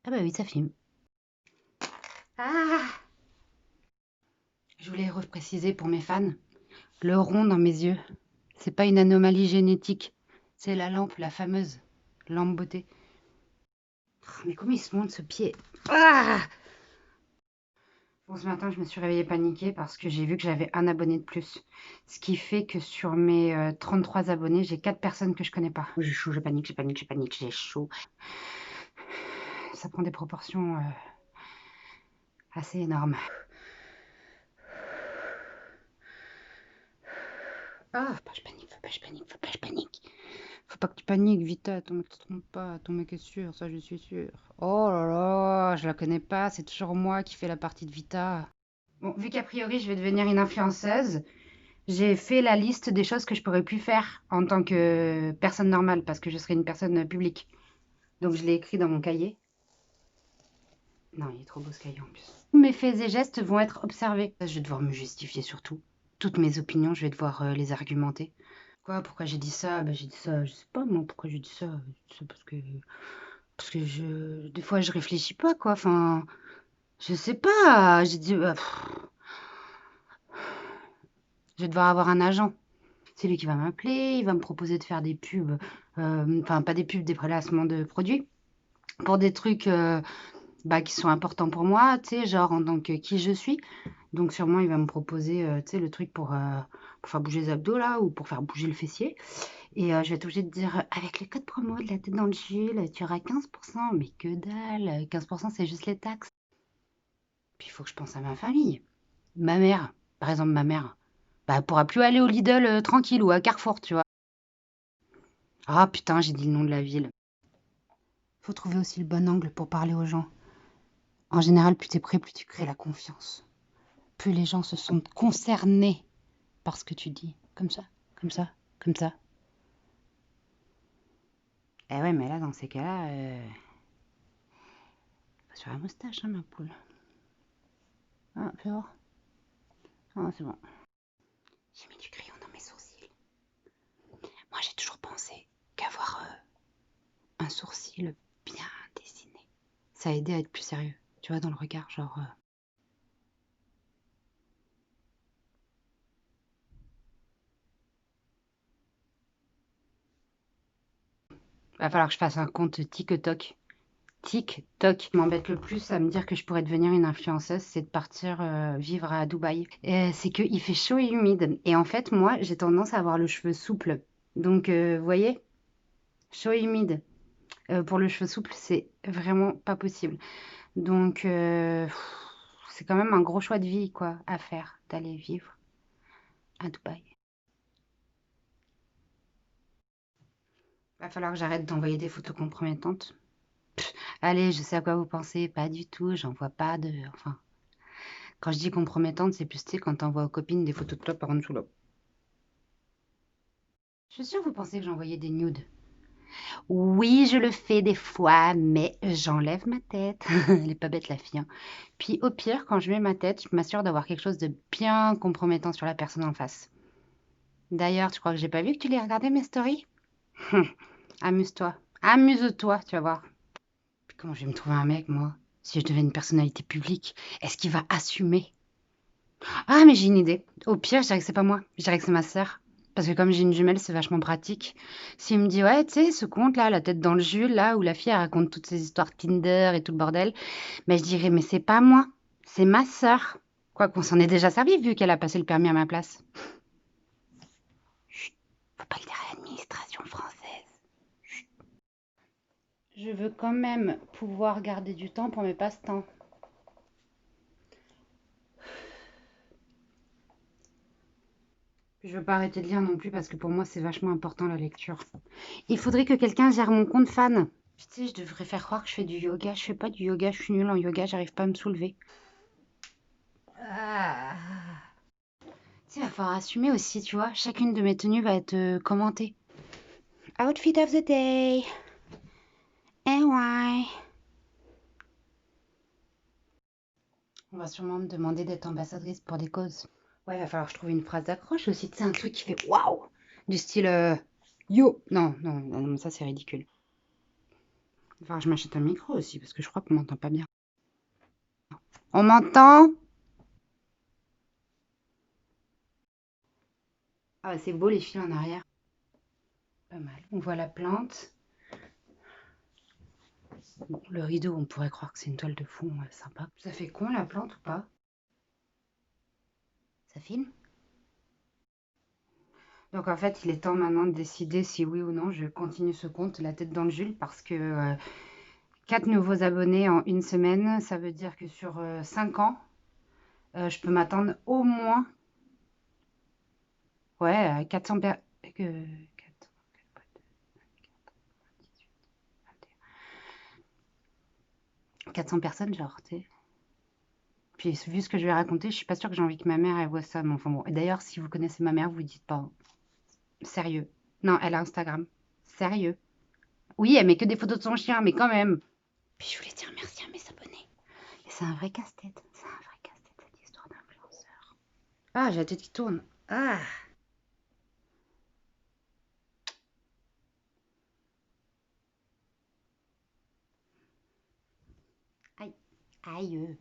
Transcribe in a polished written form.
Ah bah oui, ça filme. Ah! Je voulais repréciser pour mes fans, le rond dans mes yeux, c'est pas une anomalie génétique, c'est la lampe, la fameuse lampe beauté. Oh, mais comment il se monte ce pied? Ah! Bon, ce matin, je me suis réveillée paniquée parce que j'ai vu que j'avais un abonné de plus. Ce qui fait que sur mes 33 abonnés, j'ai 4 personnes que je connais pas. J'ai chaud, je panique, j'ai chaud. Ça prend des proportions assez énormes. Ah, faut pas que je panique, faut pas que je panique, faut pas que je panique. Faut pas que tu paniques, Vita, ton mec te trompe pas, ton mec est sûr, ça je suis sûr. Oh là là, je la connais pas, c'est toujours moi qui fais la partie de Vita. Bon, vu qu'a priori je vais devenir une influenceuse, j'ai fait la liste des choses que je pourrais plus faire en tant que personne normale, parce que je serai une personne publique. Donc je l'ai écrit dans mon cahier. Non, il est trop beau ce cahier en plus. Tous mes faits et gestes vont être observés. Je vais devoir me justifier surtout. Toutes mes opinions, je vais devoir les argumenter. Quoi, pourquoi j'ai dit ça? Bah, j'ai dit ça, je sais pas moi pourquoi j'ai dit ça. J'ai dit ça parce que des fois je réfléchis pas quoi. Enfin, je sais pas. J'ai dit je vais devoir avoir un agent. C'est lui qui va m'appeler, il va me proposer de faire des pubs, enfin pas des pubs, des placements de produits pour des trucs bah, qui sont importants pour moi, tu sais, genre en tant que qui je suis. Donc sûrement il va me proposer, tu sais, le truc pour faire bouger les abdos là ou pour faire bouger le fessier. Et je vais être obligée de dire, avec le code promo de la tête dans le Jules, tu auras 15%. Mais que dalle, 15% c'est juste les taxes. Puis il faut que je pense à ma famille. Ma mère, par exemple ma mère, bah, elle pourra plus aller au Lidl tranquille ou à Carrefour, tu vois. Ah putain, j'ai dit le nom de la ville. Faut trouver aussi le bon angle pour parler aux gens. En général, plus t'es prêt, plus tu crées la confiance. Plus les gens se sentent concernés par ce que tu dis. Comme ça, comme ça, comme ça. Eh ouais, mais là, dans ces cas-là, faut sur la moustache, hein, ma poule. Ah, fais voir. Ah, c'est bon. J'ai mis du crayon dans mes sourcils. Moi, j'ai toujours pensé qu'avoir un sourcil bien dessiné, ça aidait à être plus sérieux. Tu vois, dans le regard, genre. Va falloir que je fasse un compte TikTok. TikTok. Ce qui m'embête le plus à me dire que je pourrais devenir une influenceuse, c'est de partir vivre à Dubaï. C'est qu'il fait chaud et humide. Et en fait, moi, j'ai tendance à avoir le cheveu souple. Donc, vous voyez, chaud et humide. Pour le cheveu souple, c'est vraiment pas possible. Donc, c'est quand même un gros choix de vie, quoi, à faire, d'aller vivre à Dubaï. Va falloir que j'arrête d'envoyer des photos compromettantes. Allez, je sais à quoi vous pensez. Pas du tout, j'en vois pas de... Enfin, quand je dis compromettante, c'est plus, tu sais, quand t'envoies aux copines des photos de toi par en dessous, là. Je suis sûre que vous pensez que j'envoyais des nudes. Oui, je le fais des fois, mais j'enlève ma tête. Elle est pas bête, la fille, hein. Puis au pire, quand je mets ma tête, je m'assure d'avoir quelque chose de bien compromettant sur la personne en face. D'ailleurs, tu crois que j'ai pas vu que tu les regardais mes stories? Amuse-toi. Amuse-toi, tu vas voir. Puis comment je vais me trouver un mec, moi? Si je deviens une personnalité publique, est-ce qu'il va assumer? Ah, mais j'ai une idée. Au pire, je dirais que c'est pas moi. Je dirais que c'est ma sœur. Parce que comme j'ai une jumelle, c'est vachement pratique. S'il me dit, ouais, tu sais, ce conte-là, la tête dans le jus, là, où la fille elle raconte toutes ses histoires Tinder et tout le bordel, mais je dirais, mais c'est pas moi, c'est ma sœur. Quoi qu'on s'en est déjà servi, vu qu'elle a passé le permis à ma place. Chut, faut pas le dire à l'administration française. Je veux quand même pouvoir garder du temps pour mes passe-temps. Je veux pas arrêter de lire non plus parce que pour moi c'est vachement important la lecture. Il faudrait que quelqu'un gère mon compte fan. Tu sais, je devrais faire croire que je fais du yoga. Je fais pas du yoga, je suis nulle en yoga, j'arrive pas à me soulever. Ah. Tu sais, il va falloir assumer aussi, tu vois. Chacune de mes tenues va être commentée. Outfit of the day. And why? On va sûrement me demander d'être ambassadrice pour des causes. Ouais, il va falloir que je trouve une phrase d'accroche aussi. Tu sais, un truc qui fait waouh! Du style yo! Non, non, non, ça c'est ridicule. Enfin, je m'achète un micro aussi parce que je crois qu'on m'entend pas bien. On m'entend? Ah, c'est beau les fils en arrière. Pas mal. On voit la plante. Bon, le rideau, on pourrait croire que c'est une toile de fond sympa. Ça fait con la plante ou pas? Ça filme? Donc en fait, il est temps maintenant de décider si oui ou non je continue ce compte la tête dans le Jules parce que 4 nouveaux abonnés en une semaine, ça veut dire que sur 5 ans, je peux m'attendre au moins, ouais, 400 personnes. 400 personnes, genre, tu sais. Puis vu ce que je vais raconter, je suis pas sûre que j'ai envie que ma mère elle voit ça. Mais enfin bon. Et d'ailleurs, si vous connaissez ma mère, vous dites pas, hein. Sérieux. Non, elle a Instagram. Sérieux. Oui, elle met que des photos de son chien, mais quand même. Puis je voulais dire merci à mes abonnés. Et c'est un vrai casse-tête. C'est un vrai casse-tête cette histoire d'influenceur. Ah, j'ai la tête qui tourne. Ah. Aïe. Aïe.